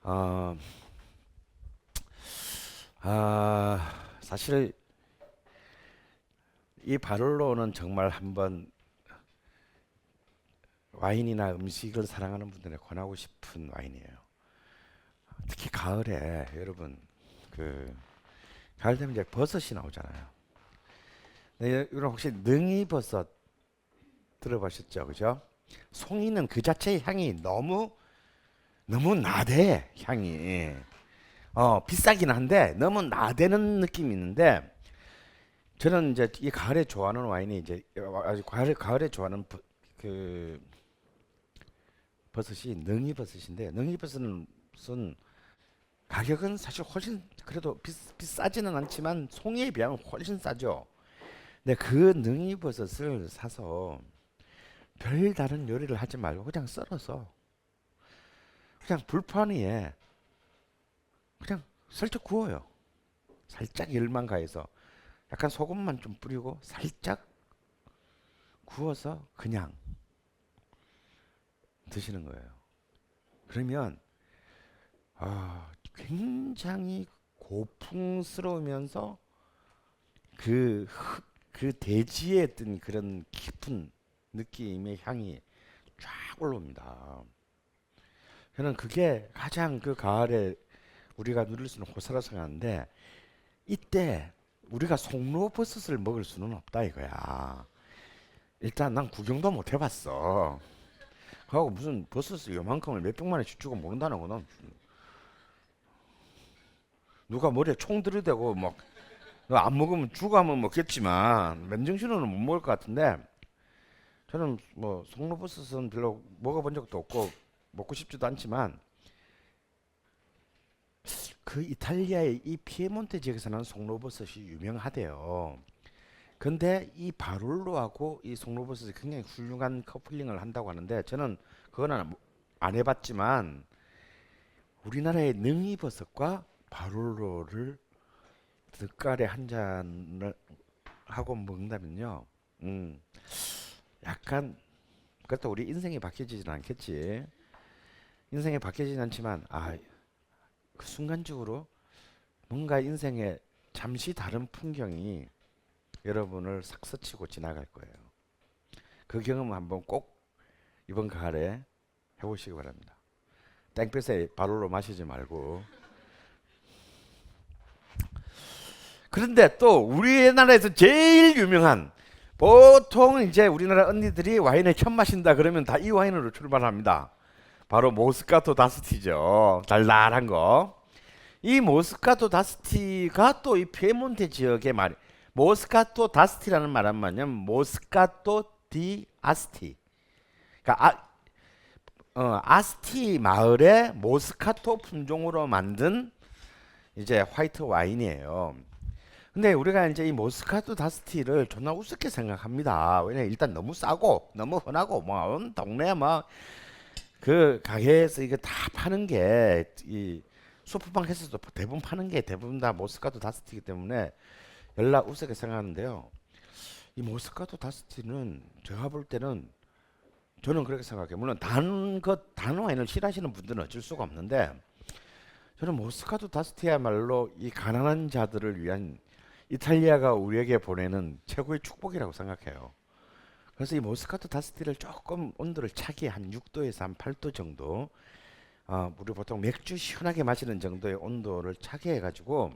어, 사실 이 바를로는 정말 한번 와인이나 음식을 사랑하는 분들에 권하고 싶은 와인이에요. 특히 가을에 여러분 그 가을 되면 이제 버섯이 나오잖아요. 네, 여러분 혹시 능이버섯 들어보셨죠, 그죠? 송이는 그 자체의 향이 너무 너무 나대 향이. 비싸긴 한데 너무 나대는 느낌이 있는데 저는 이제 이 가을에 좋아하는 와인이 이제 아주 가을에 좋아하는 그 버섯이 능이버섯인데 능이버섯은 가격은 사실 훨씬 그래도 비싸지는 않지만 송이에 비하면 훨씬 싸죠. 근데 그 능이버섯을 사서 별다른 요리를 하지 말고 그냥 썰어서 그냥 불판 위에 그냥 슬쩍 구워요. 살짝 열만 가해서 약간 소금만 좀 뿌리고 살짝 구워서 그냥 드시는 거예요. 그러면 굉장히 고풍스러우면서 그, 그 대지에 뜬 그런 깊은 느낌의 향이 쫙 올라옵니다. 저는 그게 가장 그 가을에 우리가 누릴 수 있는 호사라서가는데 이때 우리가 송로버섯을 먹을 수는 없다 이거야. 일단 난 구경도 못 해봤어. 그하고 무슨 버섯을 요만큼을 몇 병만에 주고 모른다는 거는 누가 머리에 총 들이대고 막 안 먹으면 죽으면 먹겠지만 맨정신으로는 못 먹을 것 같은데 저는 뭐 송로버섯은 별로 먹어본 적도 없고 먹고 싶지도 않지만 그 이탈리아의 이 피에몬테 지역에서는 송로버섯이 유명하대요. 근데 이 바롤로하고 이 송로버섯이 굉장히 훌륭한 커플링을 한다고 하는데 저는 그건 안 해봤지만 우리나라의 능이버섯과 바롤로를 늦가래 한 잔을 하고 먹는다면요. 음, 약간 그렇다 우리 인생이 바뀌지는 않겠지. 인생이 바뀌지는 않지만 그 순간적으로 뭔가 인생에 잠시 다른 풍경이 여러분을 싹 스치고 지나갈 거예요. 그 경험 한번 꼭 이번 가을에 해보시기 바랍니다. 땡볕에 바로로 마시지 말고. 그런데 또 우리나라에서 제일 유명한 보통 이제 우리나라 언니들이 와인을 처음 마신다 그러면 다 이 와인으로 출발합니다. 바로 모스카토 다스티죠. 달달한 거. 이 모스카토 다스티가 또 이 피에몬테 지역의 말, 모스카토 다스티라는 말은 뭐냐면 모스카토 디 아스티. 그러니까 아스티 마을의 모스카토 품종으로 만든 이제 화이트 와인이에요. 근데 우리가 이제 이 모스카토 다스티를 존나 우습게 생각합니다. 왜냐 일단 너무 싸고 너무 흔하고 뭐 동네 막 그 가게에서 이거 다 파는 게 이 슈퍼마켓에서도 대부분 파는 게 대부분 다 모스카토 다스티이기 때문에 연락 우습게 생각하는데요. 이 모스카토 다스티는 제가 볼 때는 저는 그렇게 생각해요. 물론 단 와인을 싫어하시는 분들은 어쩔 수가 없는데 저는 모스카토 다스티야말로 이 가난한 자들을 위한 이탈리아가 우리에게 보내는 최고의 축복이라고 생각해요. 그래서 이 모스카토 다스티를 조금 온도를 차게 한 6도에서 한 8도 정도 우리 보통 맥주 시원하게 마시는 정도의 온도를 차게 해가지고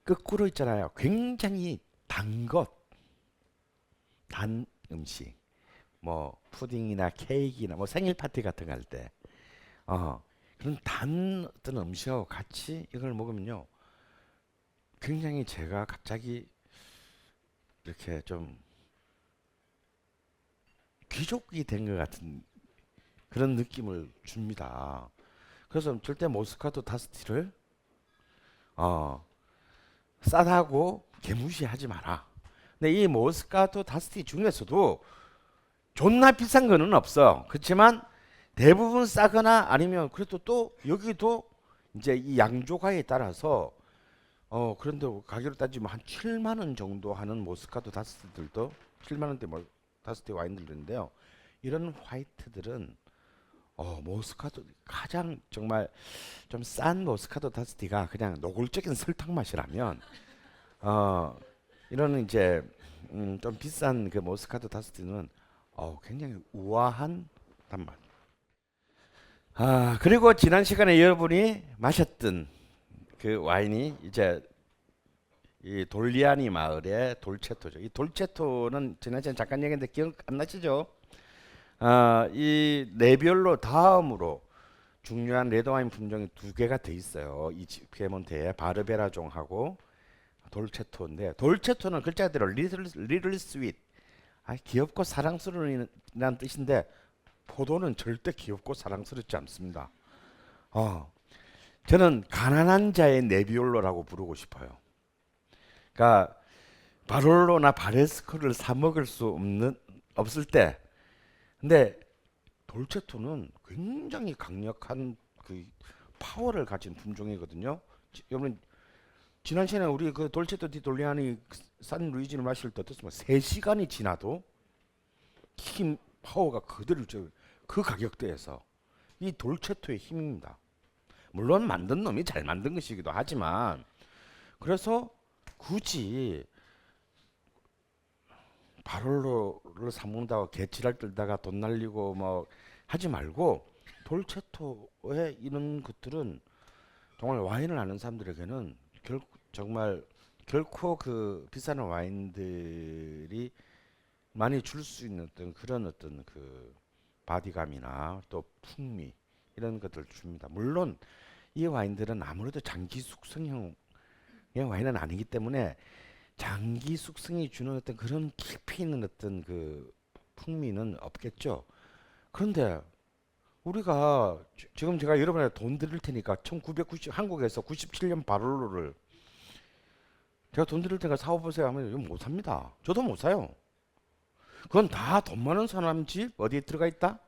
거꾸로 있잖아요. 굉장히 단 음식 뭐 푸딩이나 케이크나 뭐 생일 파티 같은 거 할 때 그런 단 어떤 음식하고 같이 이걸 먹으면요 굉장히 제가 갑자기 이렇게 좀 귀족이 된 것 같은 그런 느낌을 줍니다. 그래서 절대 모스카토 다스티를 어, 싸다고 개무시하지 마라. 근데 이 모스카토 다스티 중에서도 존나 비싼 거는 없어. 그렇지만 대부분 싸거나 아니면 그래도 또 여기도 이제 이 양조가에 따라서 그런데 가격을 따지면 한 7만 원 정도 하는 모스카토 다스티들도 7만 원대 뭐 다스티 와인들인데요. 이런 화이트들은 모스카토 가장 정말 좀 싼 모스카토 다스티가 그냥 노골적인 설탕 맛이라면 이런 이제 좀 비싼 그 모스카토 다스티는 굉장히 우아한 단맛. 그리고 지난 시간에 여러분이 마셨던 그 와인이 이제 이 돌리아니 마을의 돌체토죠. 이 돌체토는 지난 시간에 잠깐 얘기했는데 기억 안 나시죠? 이 네비올로 다음으로 중요한 레드와인 품종이 두 개가 더 있어요. 이 피에몬테에 바르베라종하고 돌체토인데, 돌체토는 글자 그대로 리틀 스윗, 귀엽고 사랑스러운 이라는 뜻인데 포도는 절대 귀엽고 사랑스럽지 않습니다. 저는 가난한 자의 네비올로라고 부르고 싶어요. 그러니까 바롤로나 바레스코를 사 먹을 수 없을 때, 근데 돌체토는 굉장히 강력한 그 파워를 가진 품종이거든요. 여러분 지난 시간에 우리 그 돌체토 디 돌리아니 산 루이지를 마실 때 어떻습니까? 3시간이 지나도 힘 파워가 그대로 그 가격대에서 이 돌체토의 힘입니다. 물론 만든 놈이 잘 만든 것이기도 하지만, 그래서 굳이 바롤로를 사 먹는다고 개치랄 떨다가 돈 날리고 뭐 하지 말고, 돌체토의 이런 것들은 정말 와인을 아는 사람들에게는 정말 결코 그 비싼 와인들이 많이 줄 수 있는 그런 어떤 그 바디감이나 또 풍미, 이런 것들을 줍니다. 물론 이 와인들은 아무래도 장기 숙성형의 와인은 아니기 때문에 장기 숙성이 주는 어떤 그런 깊이 있는 어떤 그 풍미는 없겠죠. 그런데 우리가 지금 제가 여러분한테 돈 드릴 테니까 1990 한국에서 97년 바롤로를 제가 돈 드릴 테니까 사와보세요 하면 이거 못 삽니다. 저도 못 사요. 그건 다 돈 많은 사람 집 어디에 들어가 있다?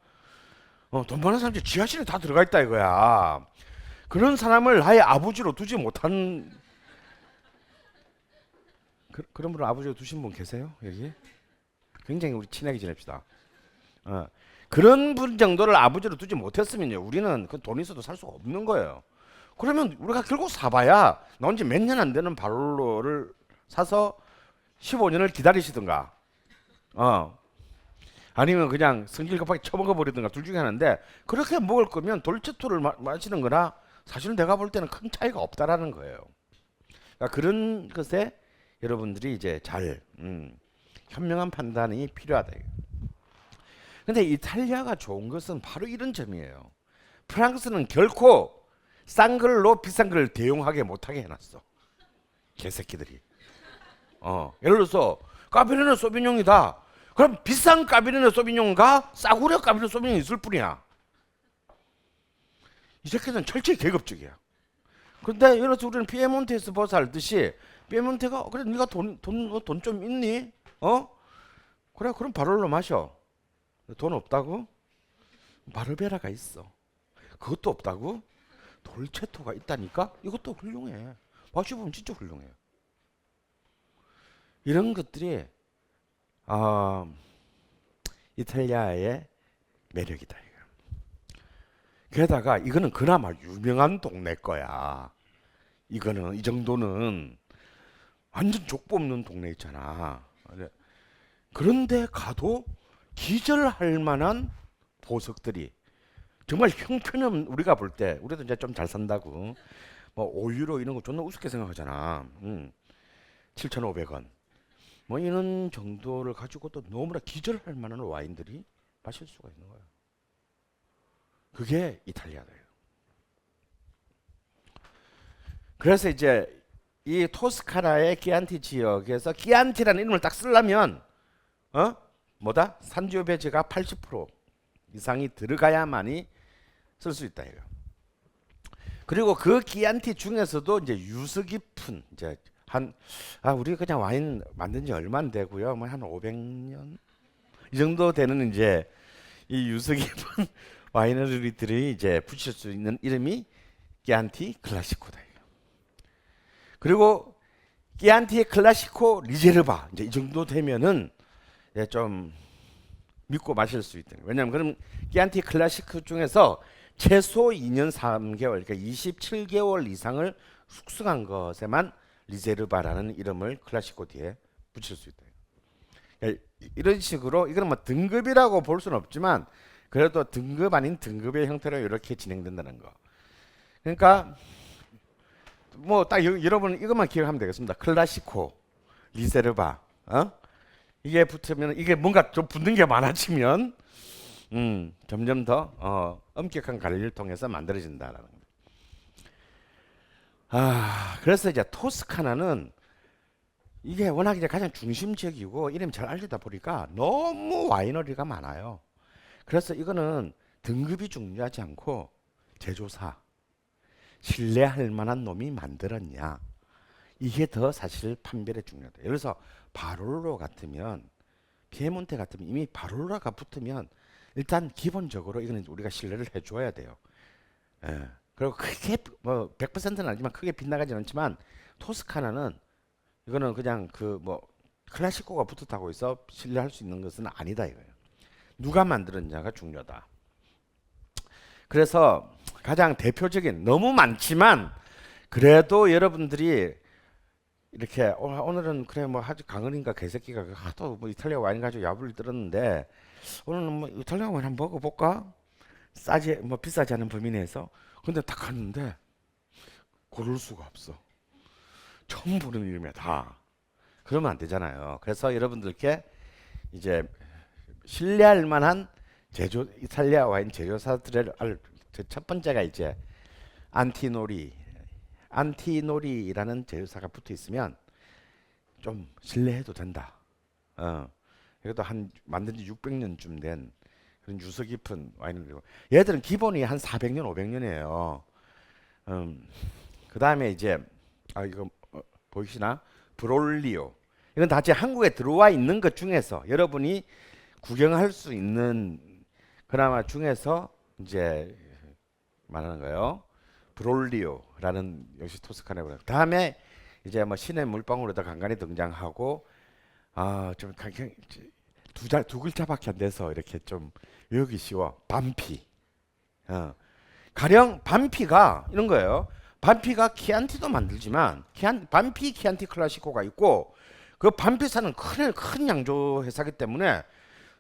돈 많은 사람 집 지하실에 다 들어가 있다 이거야. 그런 사람을 아예 아버지로 두지 못한, 그런 분을 아버지로 두신 분 계세요? 여기? 굉장히 우리 친하게 지냅시다. 그런 분 정도를 아버지로 두지 못했으면요, 우리는 그 돈 있어도 살 수가 없는 거예요. 그러면 우리가 결국 사봐야 나온 지 몇 년 안 되는 바롤로를 사서 15년을 기다리시든가, 아니면 그냥 성질 급하게 처먹어 버리든가, 둘 중에 하나인데, 그렇게 먹을 거면 돌체토를 마시는 거나 사실 내가 볼 때는 큰 차이가 없다라는 거예요. 그러니까 그런 것에 여러분들이 이제 잘 현명한 판단이 필요하다. 근데 이탈리아가 좋은 것은 바로 이런 점이에요. 프랑스는 결코 싼 걸로 비싼 걸 대용하게 못하게 해놨어. 개새끼들이. 예를 들어서 까베르네 소비뇽이다. 그럼 비싼 까베르네 소비뇽과 싸구려 까베르네 소비뇽이 있을 뿐이야. 이 새끼들은 철저히 계급적이야. 그런데 예를 들어서 우리는 피에몬테에서 벌써 알듯이, 피에몬테가 그래 네가 돈 좀 있니? 그래 그럼 바롤로 마셔. 돈 없다고? 바르베라가 있어. 그것도 없다고? 돌체토가 있다니까? 이것도 훌륭해. 마셔보면 진짜 훌륭해. 이런 것들이 이탈리아의 매력이다. 게다가 이거는 그나마 유명한 동네 거야. 이거는 이 정도는 완전 족보 없는 동네 있잖아. 그런데 가도 기절할 만한 보석들이 정말 형편없는, 우리가 볼 때 우리도 이제 좀 잘 산다고 뭐 5유로 이런 거 존나 우습게 생각하잖아. 7,500원 뭐 이런 정도를 가지고도 너무나 기절할 만한 와인들이 마실 수가 있는 거야. 그게 이탈리아예요. 그래서 이제 이 토스카나의 키안티 지역에서 키안티라는 이름을 딱 쓰려면 뭐다? 산지오 배제가 80% 이상이 들어가야만이 쓸 수 있다 이거. 그리고 그 키안티 중에서도 이제 유서 깊은 이제 우리가 그냥 와인 만든 지 얼마 안 되고요. 뭐 한 500년 이 정도 되는 이제 이 유서 깊은 와이너리들이 이제 붙일 수 있는 이름이 키안티 클라시코다. 그리고 키안티 클라시코 리제르바 이제 이 정도 되면은 좀 믿고 마실 수 있다. 왜냐하면 그럼 끼안티 클래식 중에서 최소 2년 3개월, 그러니까 27개월 이상을 숙성한 것에만 리제르바라는 이름을 클래시코 뒤에 붙일 수 있다. 그러니까 이런 식으로 이거는 뭐 등급이라고 볼 수는 없지만 그래도 등급 아닌 등급의 형태로 이렇게 진행된다는 거. 그러니까 뭐 딱 여러분 이것만 기억하면 되겠습니다. 클래시코, 리제르바, 이게 붙으면 이게 뭔가 좀 붙는 게 많아지면 점점 더 엄격한 관리를 통해서 만들어진다라는 거예요. 그래서 이제 토스카나는 이게 워낙 이제 가장 중심 지역이고 이름이 잘 알리다 보니까 너무 와이너리가 많아요. 그래서 이거는 등급이 중요하지 않고 제조사, 신뢰할 만한 놈이 만들었냐, 이게 더 사실 판별에 중요하다. 예를 들어서 바롤로 같으면, 피에몬테 같으면 이미 바롤로가 붙으면 일단 기본적으로 이거는 우리가 신뢰를 해줘야 돼요. 예. 그리고 크게 뭐 100%는 아니지만 크게 빗나가지는 않지만 토스카나는 이거는 그냥 그 뭐 클래시코가 붙었다고 해서 신뢰할 수 있는 것은 아니다 이거예요. 누가 만들었냐가 중요하다. 그래서 가장 대표적인, 너무 많지만 그래도 여러분들이 이렇게 오늘은 그래 뭐 아주 강은인가 개새끼가 하도 뭐 이탈리아 와인 가지고 야부를 떨었는데 오늘은 뭐 이탈리아 와인 한번 먹어볼까? 싸지 뭐 비싸지 않은 범위 내에서. 근데 딱 갔는데 고를 수가 없어. 처음 보는 이름이야 다. 그러면 안 되잖아요. 그래서 여러분들께 이제 신뢰할 만한 제조 이탈리아 와인 제조사들을 첫 번째가 이제 안티노리라는 제조사가 붙어 있으면 좀 신뢰해도 된다. 이것도 한 만든 지 600년쯤 된 그런 유서 깊은 와인이고, 얘들은 기본이 한 400년, 500년이에요. 그 다음에 이제 이거 보이시나? 브롤리오. 이건 다 제 한국에 들어와 있는 것 중에서 여러분이 구경할 수 있는 그나마 중에서 이제 말하는 거예요. 브롤리오라는 역시 토스카네고. 다음에 이제 뭐 신의 물방울에다 간간히 등장하고 좀 두 글자밖에 안 돼서 이렇게 좀 외우기 쉬워. 반피. 가령 반피가 이런 거예요. 반피가 키안티도 만들지만 반피 키안티 클래시코가 있고, 그 반피사는 큰 양조 회사기 때문에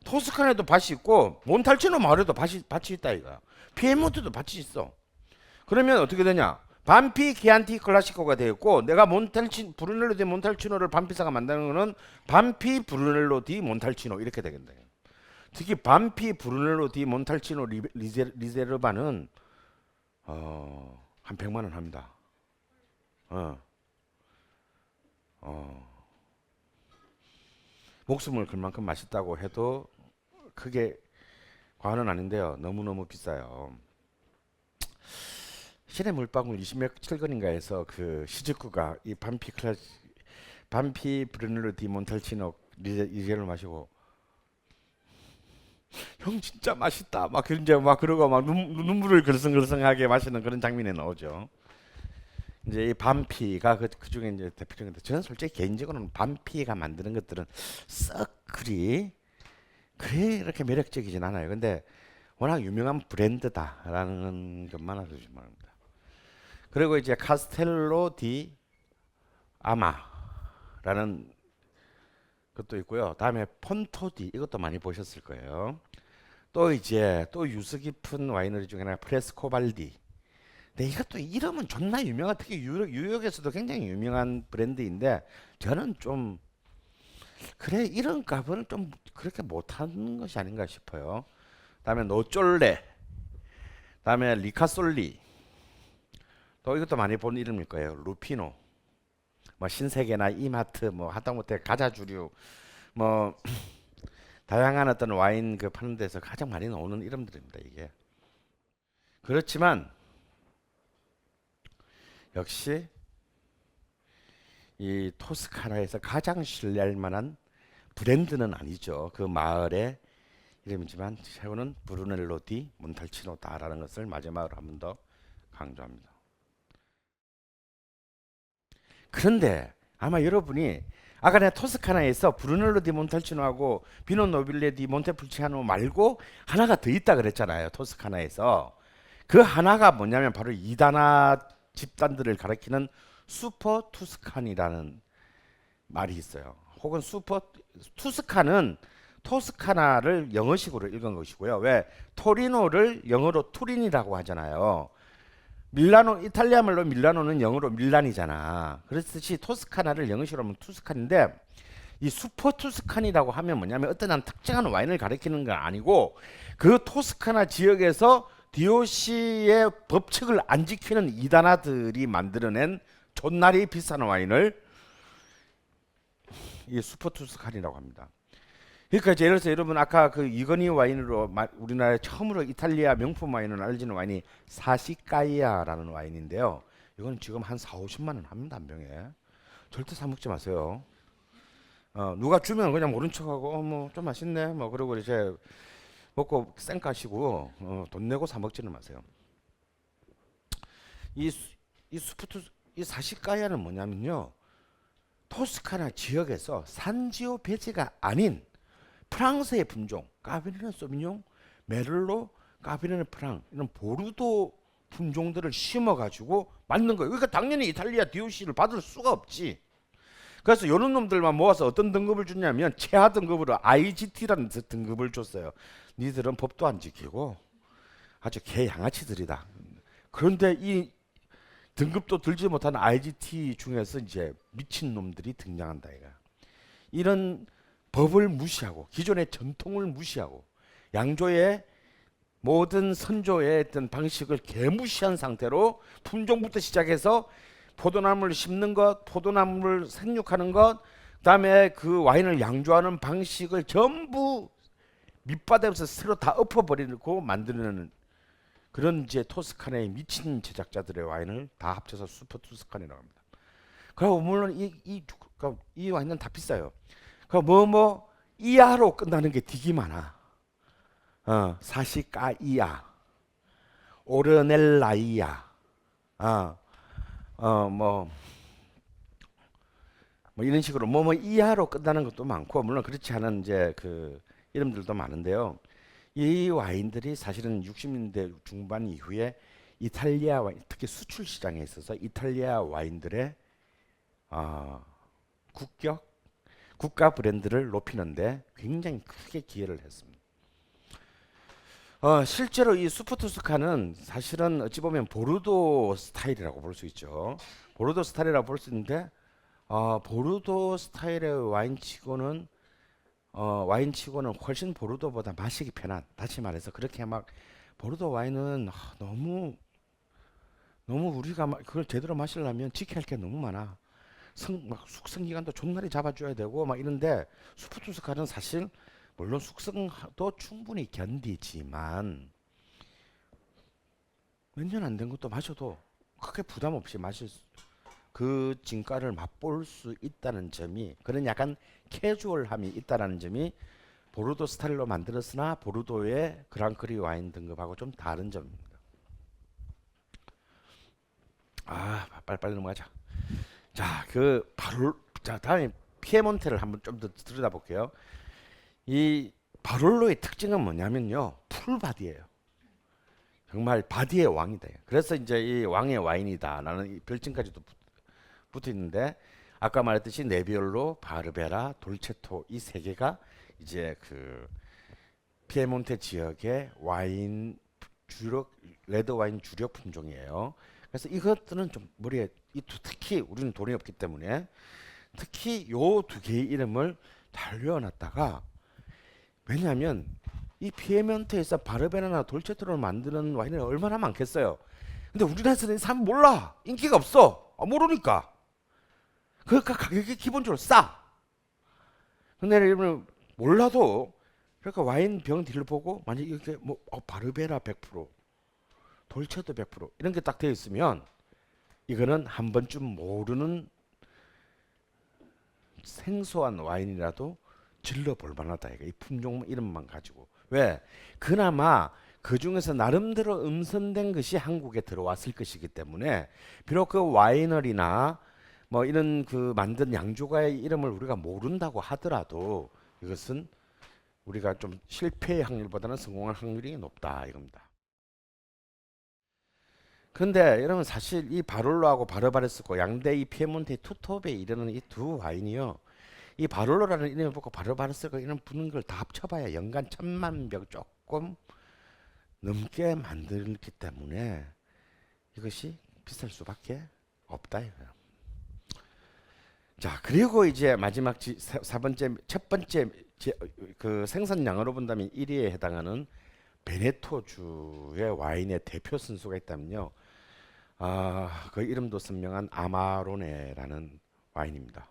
토스카네도 밭이 있고 몬탈치노 마을에도 밭이 있다 이거야. 피에몬트도 밭이 있어. 그러면 어떻게 되냐? 반피 키안티 클래시코가 되었고, 내가 브루넬로 디 몬탈치노를 반피사가 만드는 거는 반피 브루넬로 디 몬탈치노 이렇게 되겠네. 특히 반피 브루넬로 디 몬탈치노 리제르바는 한 100만 원 합니다. 목숨을 걸 만큼 맛있다고 해도 크게 과언은 아닌데요. 너무너무 비싸요. 신의 물방울 20몇 킬건인가에서 그 시즈쿠가 이 반피 브루넬로 디 몬탈치노 리제를 마시고 형 진짜 맛있다 막 이제 막 그러고 막 눈물을 글썽글썽하게 마시는 그런 장면이 나오죠. 이제 이 반피가 그 중에 이제 대표적인데, 저는 솔직히 개인적으로는 반피가 만드는 것들은 썩 그래 이렇게 매력적이진 않아요. 근데 워낙 유명한 브랜드다라는 것만 알려주시면 됩니다. 그리고 이제 카스텔로 디 아마라는 것도 있고요. 다음에 폰토디, 이것도 많이 보셨을 거예요. 또 이제 또 유서 깊은 와이너리 중에 하나 프레스코발디. 근데 이것도 이름은 존나 유명한, 특히 뉴욕에서도 굉장히 유명한 브랜드인데 저는 좀 그래 이런 값은 좀 그렇게 못하는 것이 아닌가 싶어요. 다음에 노쫄레, 다음에 리카솔리, 또 이것도 많이 본 이름일 거예요. 루피노, 뭐 신세계나 이마트, 뭐 하다못해 가자주류, 뭐 다양한 어떤 와인 그 파는 데서 가장 많이 나오는 이름들입니다. 이게 그렇지만 역시 이 토스카나에서 가장 신뢰할 만한 브랜드는 아니죠. 그 마을의 이름이지만 최고는 브루넬로 디 몬탈치노다라는 것을 마지막으로 한 번 더 강조합니다. 그런데 아마 여러분이 아까 내가 토스카나에서 브루넬로 디 몬탈치노하고 비노 노빌레 디 몬테풀치아노 말고 하나가 더 있다 그랬잖아요. 토스카나에서. 그 하나가 뭐냐면 바로 이다나 집단들을 가리키는 슈퍼 투스칸이라는 말이 있어요. 혹은 슈퍼 투스칸은 토스카나를 영어식으로 읽은 것이고요. 왜 토리노를 영어로 투린이라고 하잖아요. 밀라노, 이탈리아 말로 밀라노는 영어로 밀란이잖아. 그렇듯이 토스카나를 영어식으로 하면 투스칸인데, 이 슈퍼 투스칸이라고 하면 뭐냐면 어떤 한 특정한 와인을 가리키는 건 아니고 그 토스카나 지역에서 DOC의 법칙을 안 지키는 이단아들이 만들어낸 존나리 비싼 와인을 이 슈퍼 투스칸이라고 합니다. 그러니까 예를 들어서 여러분 아까 그 이건희 와인으로 우리나라에 처음으로 이탈리아 명품 와인을 알려지는 와인이 사시까이아라는 와인인데요. 이거는 지금 한 4, 50만 원 합니다, 한 병에. 절대 사 먹지 마세요. 누가 주면 그냥 모른 척하고 뭐 좀 맛있네 뭐 그러고 이제 먹고 쌩까시고 돈 내고 사 먹지는 마세요. 이 스푸트 이 사시까이아는 뭐냐면요. 토스카나 지역에서 산지오 배지가 아닌 프랑스의 품종 까베르네 소비뇽, 메를로, 까베르네 프랑 이런 보르도 품종들을 심어가지고 만든 거예요. 그러니까 당연히 이탈리아 DOC를 받을 수가 없지. 그래서 이런 놈들만 모아서 어떤 등급을 주냐면 최하 등급으로 IGT라는 등급을 줬어요. 니들은 법도 안 지키고 아주 개 양아치들이다. 그런데 이 등급도 들지 못한 IGT 중에서 이제 미친 놈들이 등장한다 이가. 이런 법을 무시하고 기존의 전통을 무시하고 양조의 모든 선조의 어떤 방식을 개무시한 상태로 품종부터 시작해서 포도나무를 심는 것, 포도나무를 생육하는 것, 그다음에 그 와인을 양조하는 방식을 전부 밑바닥에서 새로 다 엎어버리고 만드는 그런 이제 토스카나의 미친 제작자들의 와인을 다 합쳐서 슈퍼 토스카나라고 합니다. 그리고 물론 이 와인은 다 비싸요. 그 이하로 끝나는 게 되게 많아. 사시까이아, 오르넬라이아, 뭐 이런 식으로 이하로 끝나는 것도 많고 물론 그렇지 않은 이제 그 이름들도 많은데요. 이 와인들이 사실은 60년대 중반 이후에 이탈리아 와인, 특히 수출 시장에 있어서 이탈리아 와인들의 국가 브랜드를 높이는데 굉장히 크게 기여를 했습니다. 실제로 이 슈퍼투스카는 사실은 어찌 보면 보르도 스타일이라고 볼 수 있죠. 보르도 스타일이라고 볼 수 있는데 보르도 스타일의 와인치고는 훨씬 보르도보다 마시기 편한. 다시 말해서 그렇게 막 보르도 와인은 너무 우리가 그걸 제대로 마시려면 지켜야 할 게 너무 많아. 막 숙성 기간도 존나리 잡아줘야 되고 막 이런데 슈퍼투스카는 사실 물론 숙성도 충분히 견디지만 몇 년 안 된 것도 마셔도 크게 부담 없이 마실 그 진가를 맛볼 수 있다는 점이 그런 약간 캐주얼함이 있다는 점이 보르도 스타일로 만들었으나 보르도의 그랑크리 와인 등급하고 좀 다른 점입니다. 빨리 넘어가자. 자, 다음에 피에몬테를 한번 좀 더 들여다볼게요. 이 바롤로의 특징은 뭐냐면요. 풀바디예요. 정말 바디의 왕이다. 그래서 이제 이 왕의 와인이다. 라는 이 별칭까지도 붙어 있는데 아까 말했듯이 네비올로, 바르베라, 돌체토 이 세 개가 이제 그 피에몬테 지역의 와인 주력 레드 와인 주력 품종이에요. 그래서 이것들은 좀 머리에 특히 우리는 돈이 없기 때문에 특히 요 두 개의 이름을 잘 외워놨다가 왜냐하면 이 피에몬테에서 바르베라나 돌체토를 만드는 와인이 얼마나 많겠어요. 근데 우리나라에서는 이 사람 몰라. 인기가 없어. 모르니까. 그러니까 가격이 기본적으로 싸. 근데 여러분 몰라도 그러니까 와인 병 뒤를 보고 만약 이렇게 바르베라 100%, 돌체토 100% 이런 게 딱 되어 있으면 이거는 한 번쯤 모르는 생소한 와인이라도 질러볼 만하다. 이 품종 이름만 가지고. 왜? 그나마 그 중에서 나름대로 음선된 것이 한국에 들어왔을 것이기 때문에 비록 그 와이너리나 뭐 이런 그 만든 양조가의 이름을 우리가 모른다고 하더라도 이것은 우리가 좀 실패의 확률보다는 성공할 확률이 높다 이겁니다. 그런데 여러분 사실 이 바롤로하고 바르바레스코 양대 이 피에몬테 투톱에 이르는 이 두 와인이요. 이 바롤로라는 이름을 보고 바르바레스코 이름 붙는 걸 다 합쳐봐야 연간 1,000만 병 조금 넘게 만들기 때문에 이것이 비쌀 수밖에 없다 이거예요. 자, 그리고 이제 마지막 사 번째, 첫 번째 그 생산량으로 본다면 1위에 해당하는 베네토주의 와인의 대표 선수가 있다면요. 그 이름도 선명한 아마로네라는 와인입니다.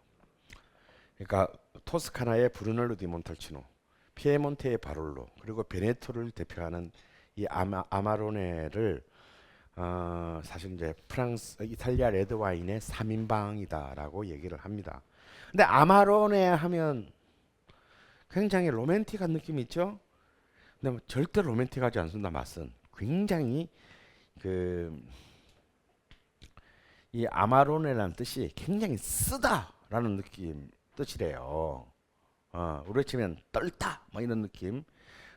그러니까 토스카나의 브루넬로 디 몬탈치노, 피에몬테의 바롤로, 그리고 베네토를 대표하는 이 아마로네를 사실 이제 프랑스, 이탈리아 레드 와인의 3인방이다라고 얘기를 합니다. 근데 아마로네 하면 굉장히 로맨틱한 느낌이 있죠? 근데 뭐 절대 로맨틱하지 않습니다. 맛은 굉장히 그 이 아마로네라는 뜻이 굉장히 쓰다라는 느낌 뜻이래요. 우리 치면 떨다 뭐 이런 느낌.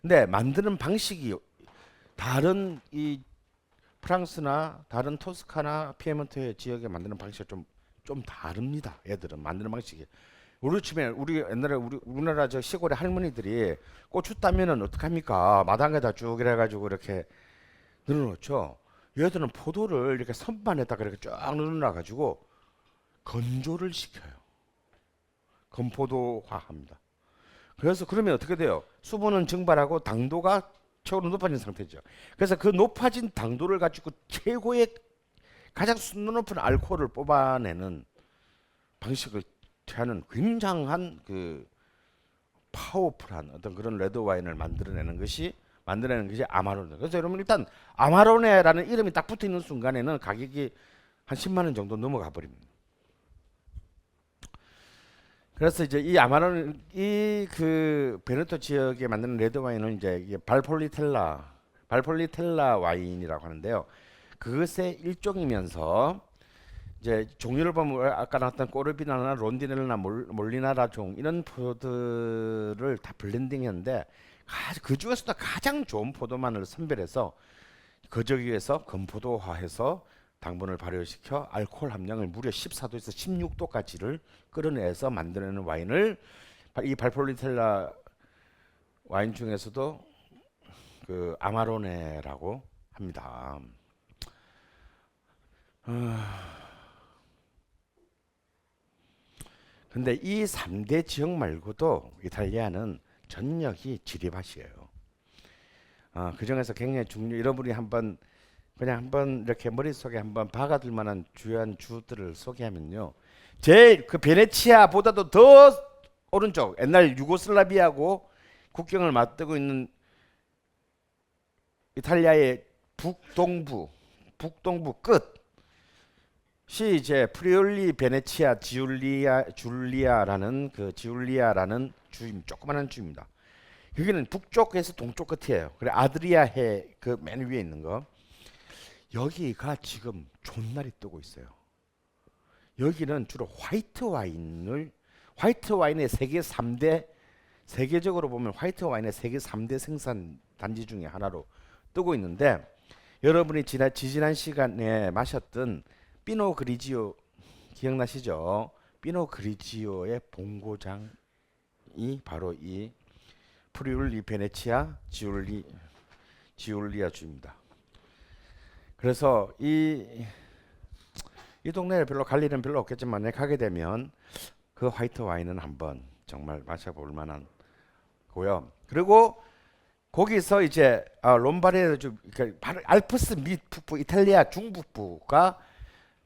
근데 만드는 방식이 다른 이 프랑스나 다른 토스카나 피에몬테 지역에 만드는 방식이 좀 다릅니다. 얘들은 만드는 방식이. 우리 치면 우리 옛날에 우리나라 저 시골의 할머니들이 고추 따면은 어떡합니까? 마당에다 쭉 이래가지고 이렇게 늘어놓죠. 얘들은 포도를 이렇게 선반에다가 이렇게 쫙 늘어놔가지고 건조를 시켜요. 건포도화합니다. 그래서 그러면 어떻게 돼요? 수분은 증발하고 당도가 최고로 높아진 상태죠. 그래서 그 높아진 당도를 가지고 최고의 가장 순도 높은 알코올을 뽑아내는 방식을 취하는 굉장한 그 파워풀한 어떤 그런 레드 와인을 만들어내는 것이 아마로네. 그래서 여러분 일단 아마로네라는 이름이 딱 붙어 있는 순간에는 가격이 한 10만 원 정도 넘어가 버립니다. 그래서 이제 이 아마로네 이 그 베네토 지역에 만드는 레드 와인은 이제 이게 발폴리텔라 와인이라고 하는데요. 그것의 일종이면서 이제 종류를 보면 아까 나왔던 꼬르비나나 론디넬라 몰리나라종 이런 포도들을 다 블렌딩했는데 그 중에서도 가장 좋은 포도만을 선별해서 거저기에서 건포도화해서 당분을 발효시켜 알코올 함량을 무려 14도에서 16도까지를 끌어내서 만들어내는 와인을 이 발폴리텔라 와인 중에서도 그 아마로네라고 합니다. 근데 이 3대 지역 말고도 이탈리아는 전역이 지리밭이에요. 그 중에서 굉장히 여러분이 한번 이렇게 머릿속에 한번 박아둘 만한 주요한 주들을 소개하면요. 제일 그 베네치아보다도 더 오른쪽 옛날 유고슬라비아하고 국경을 맞대고 있는 이탈리아의 북동부 끝이 이제 프리올리 베네치아 줄리아라는 주임 조그마한 주입니다. 여기는 북쪽에서 동쪽 끝이에요. 그래 아드리아해 그 맨 위에 있는 거. 여기가 지금 존나리 뜨고 있어요. 여기는 주로 화이트 와인의 세계적으로 보면 화이트 와인의 세계 3대 생산 단지 중에 하나로 뜨고 있는데 여러분이 지난 시간에 마셨던 피노 그리지오 기억나시죠? 피노 그리지오의 본고장이 바로 이 프리울리 베네치아 지올리아 주입니다. 그래서 이 동네에 별로 갈 일은 별로 없겠지만 가게 되면 그 화이트 와인은 한번 정말 마셔볼 만한 고요. 그리고 거기서 이제 롬바르디아 바로 알프스 밑북부 이탈리아 중북부가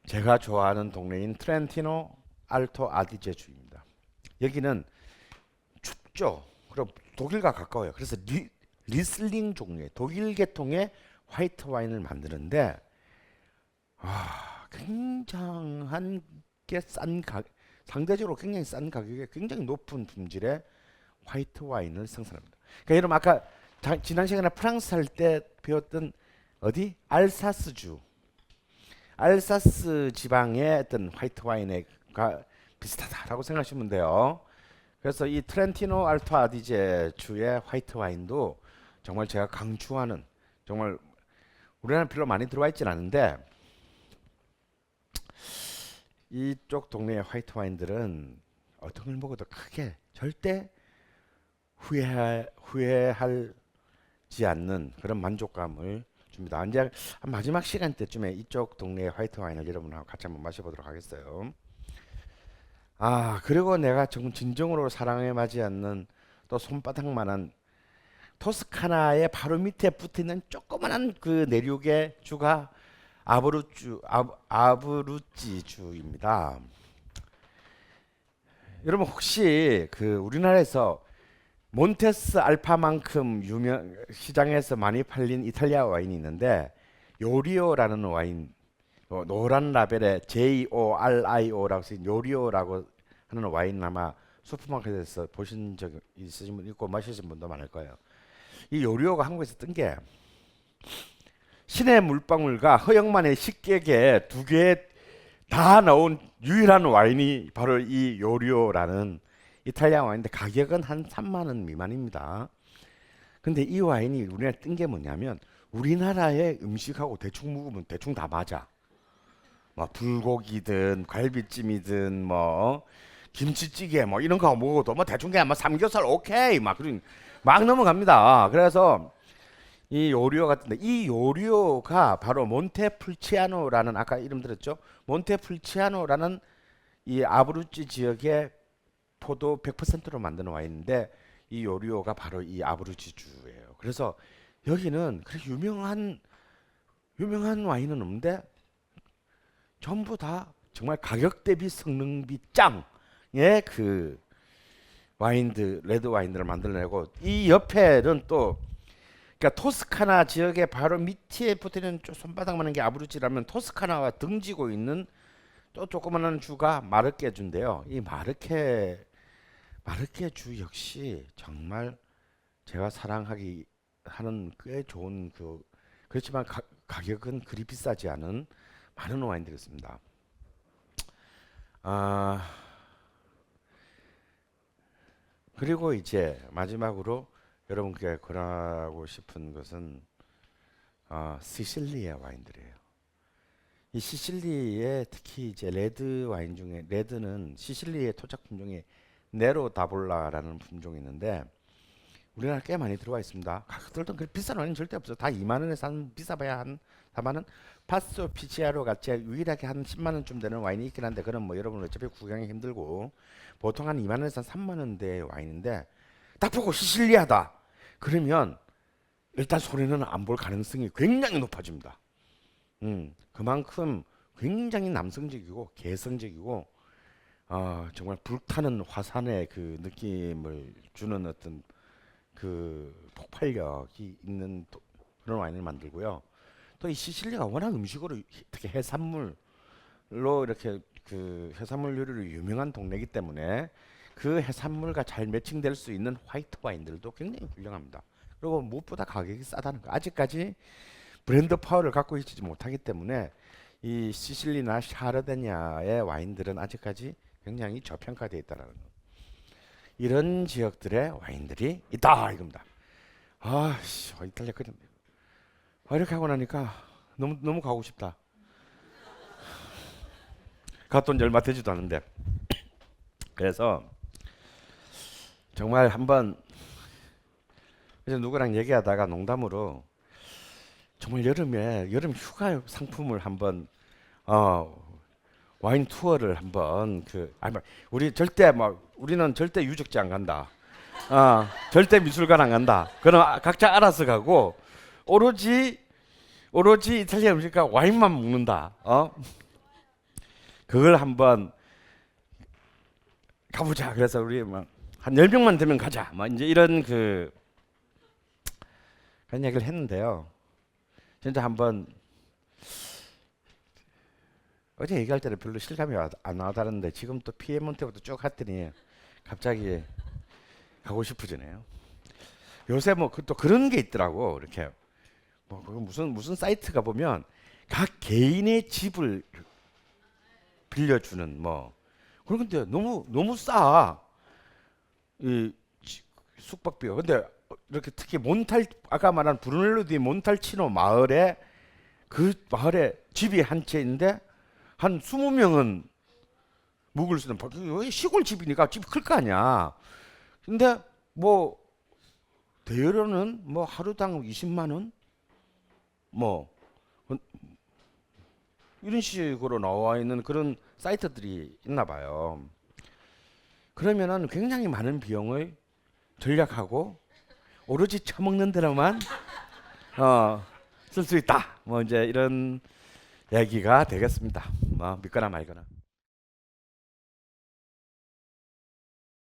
제가 좋아하는 동네인 트렌티노 알토 아디제 주입니다. 여기는 춥죠. 그리고 독일과 가까워요. 그래서 리슬링 종류의 독일 계통의 화이트 와인을 만드는데 굉장한 게 상대적으로 굉장히 싼 가격에 굉장히 높은 품질의 화이트 와인을 생산합니다. 그러니까 여러분 아까 지난 시간에 프랑스 할 때 배웠던 알사스 지방의 어떤 화이트 와인의 비슷하다라고 생각하시면 돼요. 그래서 이 트렌티노 알토 아디제 주의 화이트 와인도 정말 제가 강추하는, 정말 우리나라 별로 많이 들어와 있진 않은데 이쪽 동네의 화이트 와인들은 어떤 걸 먹어도 크게 절대 후회하지 않는 그런 만족감을 줍니다. 이제 한 마지막 시간 때쯤에 이쪽 동네의 화이트 와인을 여러분하고 같이 한번 마셔보도록 하겠어요. 그리고 내가 정말 진정으로 사랑에 맞지 않는 또 손바닥만한 토스카나의 바로 밑에 붙어있는 조그만한 그 내륙의 주가 아브루찌 주입니다. 여러분 혹시 그 우리나라에서 몬테스 알파만큼 유명 시장에서 많이 팔린 이탈리아 와인이 있는데 요리오라는 와인, 노란 라벨에 JORIO라고 쓰인 요리오라고 하는 와인 아마 슈퍼마켓에서 보신 적 있으신 분 있고 마시신 분도 많을 거예요. 이 요리오가 한국에서 뜬 게 신의 물방울과 허영만의 식객에 두 개 다 넣은 유일한 와인이 바로 이 요리오라는 이탈리아 와인인데 가격은 한 3만 원 미만입니다. 근데 이 와인이 우리나라에 뜬 게 뭐냐면 우리나라의 음식하고 대충 먹으면 대충 다 맞아. 뭐 불고기든 갈비찜이든 뭐 김치찌개 뭐 이런 거 먹어도 뭐 대충 그냥 뭐 삼겹살 오케이 막 넘어갑니다. 그래서 이 요리오 같은데 이 요리오가 바로 몬테풀치아노라는 아까 이름 들었죠? 몬테풀치아노라는 이 아브루찌 지역의 포도 100%로 만드는 와인인데 이 요리오가 바로 이 아브루찌 주예요. 그래서 여기는 그렇게 유명한 와인은 없는데 전부 다 정말 가격 대비 성능비 짱의 그 레드 와인들을 만들어내고 이 옆에는 또 그러니까 토스카나 지역의 바로 밑에 붙어있는 손바닥만한 게 아브루찌라면 토스카나와 등지고 있는 또 조그마한 주가 마르케 주인데요. 이 마르케 주 역시 정말 제가 사랑하기 하는 꽤 좋은 그렇지만 가격은 그리 비싸지 않은 많은 와인들이 있습니다. 그리고 이제 마지막으로 여러분께 권하고 싶은 것은 시실리아 와인들이에요. 이 시실리에 특히 이제 레드 와인 중에 레드는 시실리의 토착 품종에 네로 다볼라라는 품종이 있는데 우리나라 꽤 많이 들어와 있습니다. 가격들도 그렇게 비싼 와인은 절대 없어요. 다 2만 원에서 한 비싸봐야 한 4만 원. 파소 피치아로 같이 유일하게 한 10만 원쯤 되는 와인이 있긴 한데 그건 뭐 여러분 어차피 구경이 힘들고 보통 한 2만 원에서 한 3만 원대 와인인데 딱 보고 시실리아다. 그러면 일단 손해는 안 볼 가능성이 굉장히 높아집니다. 그만큼 굉장히 남성적이고 개성적이고 정말 불타는 화산의 그 느낌을 주는 어떤 그 폭발력이 있는 그런 와인을 만들고요. 또 이 시실리아가 워낙 음식으로 특히 해산물로 이렇게 그 해산물 요리로 유명한 동네이기 때문에 그 해산물과 잘 매칭될 수 있는 화이트 와인들도 굉장히 훌륭합니다. 그리고 무엇보다 가격이 싸다는 거. 아직까지 브랜드 파워를 갖고 있지 못하기 때문에 이 시실리나 샤르데냐의 와인들은 아직까지 굉장히 저평가되어 있다는 거. 이런 지역들의 와인들이 있다 이겁니다. 이탈리아 그냥 이렇게 하고 나니까 너무 가고 싶다. 갔던 지 얼마 되지도 않은데. 그래서 정말 한번 그래서 누구랑 얘기하다가 농담으로 정말 여름 휴가 상품을 한번 와인 투어를 한번 우리는 절대 유적지 안 간다. 절대 미술관 안 간다. 그럼 각자 알아서 가고 오로지 이탈리아 음식과 와인만 먹는다. 그걸 한번 가보자. 그래서 우리 한 10명만 되면 가자. 이제 이런 그런 얘기를 했는데요. 진짜 한번 어제 얘기할 때는 별로 실감이 안 와닿는데 지금 또 피에몬테부터 쭉 했더니 갑자기 가고 싶어지네요. 요새 또 그런 게 있더라고. 이렇게 무슨 사이트가 보면 각 개인의 집을 빌려주는 그런데 너무 싸. 이 숙박비가. 근데 이렇게 특히 아까 말한 브루넬로 디 몬탈치노 마을에 그 마을에 집이 한 채인데 한 20명은 묵을 수 있는 시골 집이니까 집이 클 거 아니야. 근데 뭐 대여료는 뭐 하루당 20만 원? 뭐 이런 식으로 나와 있는 그런 사이트들이 있나 봐요. 그러면은 굉장히 많은 비용을 절약하고 오로지 처먹는 데로만 쓸 수 있다. 뭐 이제 이런 얘기가 되겠습니다. 뭐 믿거나 말거나.